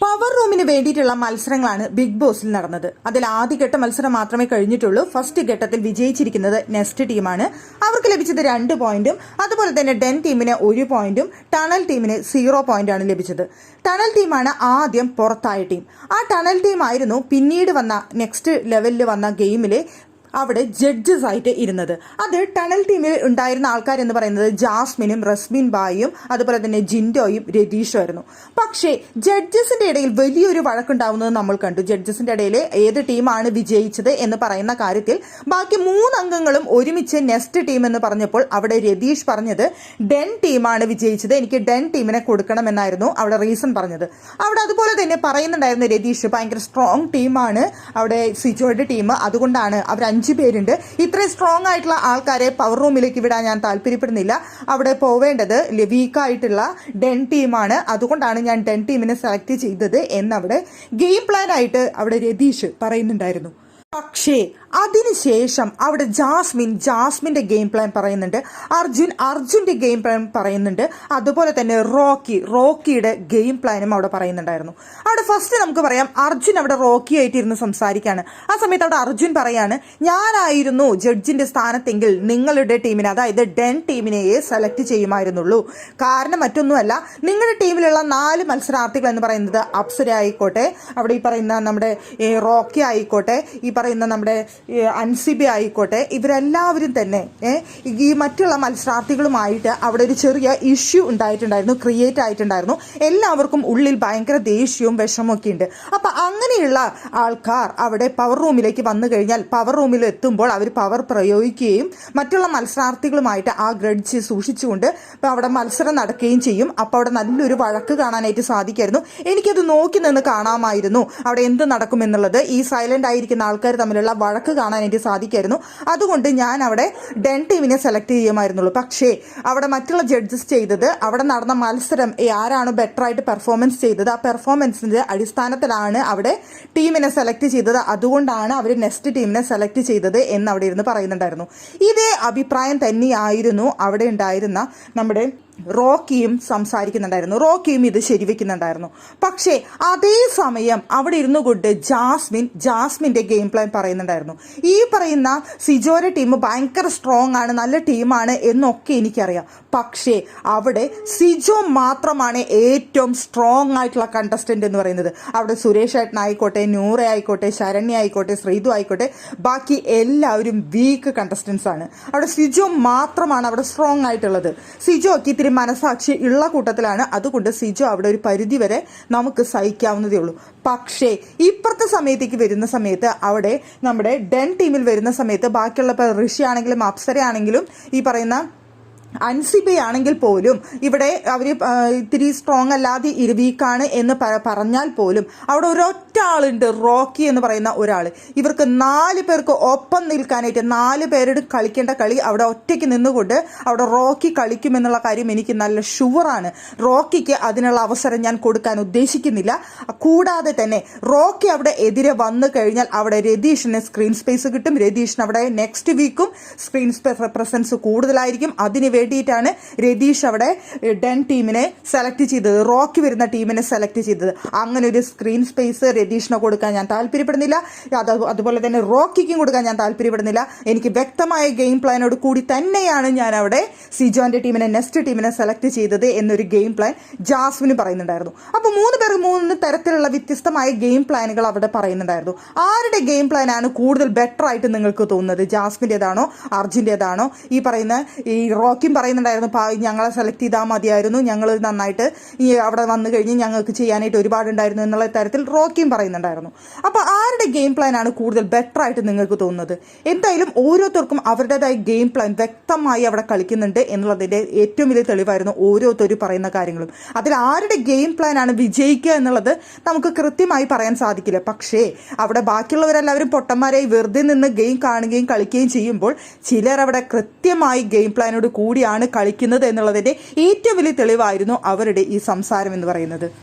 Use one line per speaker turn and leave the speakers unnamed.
Power റൂമിന് വേണ്ടിയിട്ടുള്ള മത്സരങ്ങളാണ് ബിഗ് ബോസിൽ നടന്നത്. അതിൽ ആദ്യഘട്ട മത്സരം മാത്രമേ കഴിഞ്ഞിട്ടുള്ളൂ. ഫസ്റ്റ് ഘട്ടത്തിൽ വിജയിച്ചിരിക്കുന്നത് നെസ്റ്റ് ടീമാണ്. അവർക്ക് ലഭിച്ചത് 2 പോയിന്റും അതുപോലെ തന്നെ ഡെൻ ടീമിന് 1 പോയിന്റും ടണൽ ടീമിന് 0 പോയിന്റാണ് ലഭിച്ചത്. ടണൽ ടീമാണ് ആദ്യം പുറത്തായ ടീം. ആ ടണൽ ടീം ആയിരുന്നു പിന്നീട് വന്ന നെക്സ്റ്റ് ലെവലിൽ വന്ന ഗെയിമിലെ അവിടെ ജഡ്ജസ് ആയിട്ട് ഇരുന്നത്. അത് ടണൽ ടീമിൽ ഉണ്ടായിരുന്ന ആൾക്കാർ എന്ന് പറയുന്നത് ജാസ്മിനും റസ്മിൻ ബായും അതുപോലെ തന്നെ ജിൻഡോയും രതീഷും ആയിരുന്നു. പക്ഷേ ജഡ്ജസിന്റെ ഇടയിൽ വലിയൊരു വഴക്കുണ്ടാവുന്നത് നമ്മൾ കണ്ടു. ജഡ്ജസിന്റെ ഇടയിൽ ഏത് ടീമാണ് വിജയിച്ചത് എന്ന് പറയുന്ന കാര്യത്തിൽ ബാക്കി 3 അംഗങ്ങളും ഒരുമിച്ച് നെക്സ്റ്റ് ടീം എന്ന് പറഞ്ഞപ്പോൾ അവിടെ രതീഷ് പറഞ്ഞത് ഡെൻ ടീമാണ് വിജയിച്ചത്, എനിക്ക് ഡെൻ ടീമിനെ കൊടുക്കണമെന്നായിരുന്നു അവിടെ റീസൺ പറഞ്ഞത്. അവിടെ അതുപോലെ തന്നെ പറയുന്നുണ്ടായിരുന്നു രതീഷ് ഭയങ്കര സ്ട്രോങ് ടീമാണ് അവിടെ സിജോയുടെ ടീം, അതുകൊണ്ടാണ് അവർ 5 പേരുണ്ട്, ഇത്രയും സ്ട്രോങ് ആയിട്ടുള്ള ആൾക്കാരെ പവർ റൂമിലേക്ക് വിടാൻ ഞാൻ താല്പര്യപ്പെടുന്നില്ല, അവിടെ പോവേണ്ടത് വീക്കായിട്ടുള്ള ഡെൻ ടീമാണ്, അതുകൊണ്ടാണ് ഞാൻ ഡെൻ ടീമിനെ സെലക്ട് ചെയ്തത് എന്നവിടെ ഗെയിം പ്ലാൻ ആയിട്ട് അവിടെ രതീഷ് പറയുന്നുണ്ടായിരുന്നു. പക്ഷേ അതിനുശേഷം അവിടെ ജാസ്മിന്റെ ഗെയിം പ്ലാൻ പറയുന്നുണ്ട്, അർജുന്റെ ഗെയിം പ്ലാൻ പറയുന്നുണ്ട്, അതുപോലെ തന്നെ റോക്കിയുടെ ഗെയിം പ്ലാനും അവിടെ പറയുന്നുണ്ടായിരുന്നു. അവിടെ ഫസ്റ്റ് നമുക്ക് പറയാം, അർജുൻ അവിടെ റോക്കി ആയിട്ടിരുന്ന് സംസാരിക്കുകയാണ്. ആ സമയത്ത് അവിടെ അർജുൻ പറയാണ്, ഞാനായിരുന്നു ജഡ്ജിന്റെ സ്ഥാനത്തെങ്കിൽ നിങ്ങളുടെ ടീമിനെ, അതായത് ഡെൻ ടീമിനെയെ സെലക്ട് ചെയ്യുമായിരുന്നുള്ളൂ. കാരണം മറ്റൊന്നുമല്ല, നിങ്ങളുടെ ടീമിലുള്ള 4 മത്സരാർത്ഥികൾ എന്ന് പറയുന്നത് അപ്സര ആയിക്കോട്ടെ, അവിടെ ഈ പറയുന്ന നമ്മുടെ റോക്കി ആയിക്കോട്ടെ, ഈ പറയുന്ന നമ്മുടെ അൻസിബി ആയിക്കോട്ടെ, ഇവരെല്ലാവരും തന്നെ ഈ മറ്റുള്ള മത്സരാർത്ഥികളുമായിട്ട് അവിടെ ഒരു ചെറിയ ഇഷ്യൂ ഉണ്ടായിട്ടുണ്ടായിരുന്നു, ക്രിയേറ്റ് ആയിട്ടുണ്ടായിരുന്നു. എല്ലാവർക്കും ഉള്ളിൽ ഭയങ്കര ദേഷ്യവും വിഷമൊക്കെ ഉണ്ട്. അപ്പൊ അങ്ങനെയുള്ള ആൾക്കാർ അവിടെ പവർ റൂമിലേക്ക് വന്നു കഴിഞ്ഞാൽ പവർ റൂമിൽ എത്തുമ്പോൾ അവർ പവർ പ്രയോഗിക്കുകയും മറ്റുള്ള മത്സരാർത്ഥികളുമായിട്ട് ആ ഗ്രഡ്ജ് സൂക്ഷിച്ചുകൊണ്ട് അവിടെ മത്സരം നടക്കുകയും ചെയ്യും. അപ്പോൾ അവിടെ നല്ലൊരു വഴക്ക് കാണാനായിട്ട് സാധിക്കായിരുന്നു. എനിക്കത് നോക്കി നിന്ന് കാണാമായിരുന്നു അവിടെ എന്ത് നടക്കുമെന്നുള്ളത്. ഈ സൈലന്റ് ആയിരിക്കുന്ന ആൾക്കാർ തമ്മിലുള്ള വഴക്ക് കാണാനായിട്ട് സാധിക്കായിരുന്നു. അതുകൊണ്ട് ഞാൻ അവിടെ ഡെൻ ടീമിനെ സെലക്ട് ചെയ്യുമായിരുന്നുള്ളൂ. പക്ഷേ അവിടെ മറ്റുള്ള ജഡ്ജസ് ചെയ്തത്, അവിടെ നടന്ന മത്സരം ആരാണ് ബെറ്റർ ആയിട്ട് പെർഫോമൻസ് ചെയ്തത്, ആ പെർഫോമൻസിന്റെ അടിസ്ഥാനത്തിലാണ് അവിടെ ടീമിനെ സെലക്ട് ചെയ്തത്, അതുകൊണ്ടാണ് അവർ നെക്സ്റ്റ് ടീമിനെ സെലക്ട് ചെയ്തത് എന്ന് അവിടെ ഇരുന്ന് പറയുന്നുണ്ടായിരുന്നു. ഇതേ അഭിപ്രായം തന്നെയായിരുന്നു അവിടെ ഉണ്ടായിരുന്ന നമ്മുടെ റോക്കിയും സംസാരിക്കുന്നുണ്ടായിരുന്നു. റോക്കിയും ഇത് ശരിവെക്കുന്നുണ്ടായിരുന്നു. പക്ഷേ അതേ സമയം അവിടെ ഇരുന്നു കൊണ്ട് ജാസ്മിന്റെ ഗെയിം പ്ലാൻ പറയുന്നുണ്ടായിരുന്നു. ഈ പറയുന്ന സിജോയുടെ ടീം ഭയങ്കര സ്ട്രോങ് ആണ്, നല്ല ടീമാണ് എന്നൊക്കെ എനിക്കറിയാം. പക്ഷേ അവിടെ സിജോ മാത്രമാണ് ഏറ്റവും സ്ട്രോങ് ആയിട്ടുള്ള കണ്ടസ്റ്റന്റ് എന്ന് പറയുന്നത്. അവിടെ സുരേഷ് ഏട്ടനായിക്കോട്ടെ, നൂറ ആയിക്കോട്ടെ, ശരണ്യ ആയിക്കോട്ടെ, ശ്രീതു ആയിക്കോട്ടെ, ബാക്കി എല്ലാവരും വീക്ക് കണ്ടസ്റ്റൻസ് ആണ്. അവിടെ സിജോ മാത്രമാണ് അവിടെ സ്ട്രോങ് ആയിട്ടുള്ളത്. സിജോക്ക് ഇത്തിരി മനസാക്ഷി ഉള്ള കൂട്ടത്തിലാണ്. അതുകൊണ്ട് സിജോ അവിടെ ഒരു പരിധി വരെ നമുക്ക് സഹിക്കാവുന്നതേ ഉള്ളൂ. പക്ഷേ ഇപ്പുറത്തെ സമയത്തേക്ക് വരുന്ന സമയത്ത് അവിടെ നമ്മുടെ ഡെൻ ടീമിൽ വരുന്ന സമയത്ത് ബാക്കിയുള്ള ഋഷി ആണെങ്കിലും അപ്സര ആണെങ്കിലും ഈ പറയുന്ന അൻസിബി ആണെങ്കിൽ പോലും ഇവിടെ അവർ ഇത്തിരി സ്ട്രോങ് അല്ലാതെ വീക്കാണ് എന്ന് പറഞ്ഞാൽ പോലും അവിടെ ഒരൊറ്റ ആളുണ്ട്, റോക്കി എന്ന് പറയുന്ന ഒരാൾ. ഇവർക്ക് 4 പേർക്ക് ഒപ്പം നിൽക്കാനായിട്ട് 4 പേരോട് കളിക്കേണ്ട കളി അവിടെ ഒറ്റയ്ക്ക് നിന്നുകൊണ്ട് അവിടെ റോക്കി കളിക്കുമെന്നുള്ള കാര്യം എനിക്ക് നല്ല ഷുവറാണ്. റോക്കിക്ക് അതിനുള്ള അവസരം ഞാൻ കൊടുക്കാൻ ഉദ്ദേശിക്കുന്നില്ല. കൂടാതെ തന്നെ റോക്കി അവിടെ എതിരെ വന്നു കഴിഞ്ഞാൽ അവിടെ രതീഷിന് സ്ക്രീൻ സ്പേസ് കിട്ടും. രതീഷിന് അവിടെ നെക്സ്റ്റ് വീക്കും സ്ക്രീൻ പ്രസൻസ് കൂടുതലായിരിക്കും. അതിന് വേണ്ടിയിട്ടാണ് രതീഷ് അവിടെ ഡെൻ ടീമിനെ സെലക്ട് ചെയ്തത്, റോക്കി വരുന്ന ടീമിനെ സെലക്ട് ചെയ്തത്. അങ്ങനെ ഒരു സ്ക്രീൻ സ്പേസ് രതീഷിനെ കൊടുക്കാൻ ഞാൻ താല്പര്യപ്പെടുന്നില്ല. അതുപോലെ തന്നെ റോക്കിക്കും കൊടുക്കാൻ ഞാൻ താല്പര്യപ്പെടുന്നില്ല. എനിക്ക് വ്യക്തമായ ഗെയിം പ്ലാനോട് കൂടി തന്നെയാണ് ഞാൻ അവിടെ സിജോന്റെ ടീമിനെ നെക്സ്റ്റ് ടീമിനെ സെലക്ട് ചെയ്തത് എന്നൊരു ഗെയിം പ്ലാൻ ജാസ്മിന് പറയുന്നുണ്ടായിരുന്നു. അപ്പോൾ 3 പേർക്ക് 3 തരത്തിലുള്ള വ്യത്യസ്തമായ ഗെയിം പ്ലാനുകൾ അവിടെ പറയുന്നുണ്ടായിരുന്നു. ആരുടെ ഗെയിം പ്ലാനാണ് കൂടുതൽ ബെറ്റർ ആയിട്ട് നിങ്ങൾക്ക് തോന്നുന്നത്? ജാസ്മിൻ്റെതാണോ അർജുൻ്റെതാണോ? ഈ പറയുന്ന ഈ റോക്കി പറയുന്നുണ്ടായിരുന്നു, ഞങ്ങളെ സെലക്ട് ചെയ്താൽ മതിയായിരുന്നു, ഞങ്ങൾ നന്നായിട്ട് ഈ അവിടെ വന്നു കഴിഞ്ഞ് ഞങ്ങൾക്ക് ചെയ്യാനായിട്ട് ഒരുപാടുണ്ടായിരുന്നു എന്നുള്ള തരത്തിൽ റോക്കിയും പറയുന്നുണ്ടായിരുന്നു. അപ്പോൾ ആരുടെ ഗെയിം പ്ലാൻ ആണ് കൂടുതൽ ബെറ്റർ ആയിട്ട് നിങ്ങൾക്ക് തോന്നുന്നത്? എന്തായാലും ഓരോരുത്തർക്കും അവരുടേതായ ഗെയിം പ്ലാൻ വ്യക്തമായി അവിടെ കളിക്കുന്നുണ്ട് എന്നുള്ളതിൻ്റെ ഏറ്റവും വലിയ തെളിവായിരുന്നു ഓരോരുത്തരും പറയുന്ന കാര്യങ്ങളും. അതിൽ ആരുടെ ഗെയിം പ്ലാൻ ആണ് വിജയിക്കുക എന്നുള്ളത് നമുക്ക് കൃത്യമായി പറയാൻ സാധിക്കില്ല. പക്ഷേ അവിടെ ബാക്കിയുള്ളവരെല്ലാവരും പൊട്ടന്മാരായി വെറുതെ നിന്ന് ഗെയിം കാണുകയും കളിക്കുകയും ചെയ്യുമ്പോൾ ചിലർ അവിടെ കൃത്യമായി ഗെയിം പ്ലാനോട് കൂടിയാണ് കളിക്കുന്നത് എന്നുള്ളതിൻ്റെ ഏറ്റവും വലിയ തെളിവായിരുന്നു അവരുടെ ഈ സംസാരം എന്ന് പറയുന്നത്.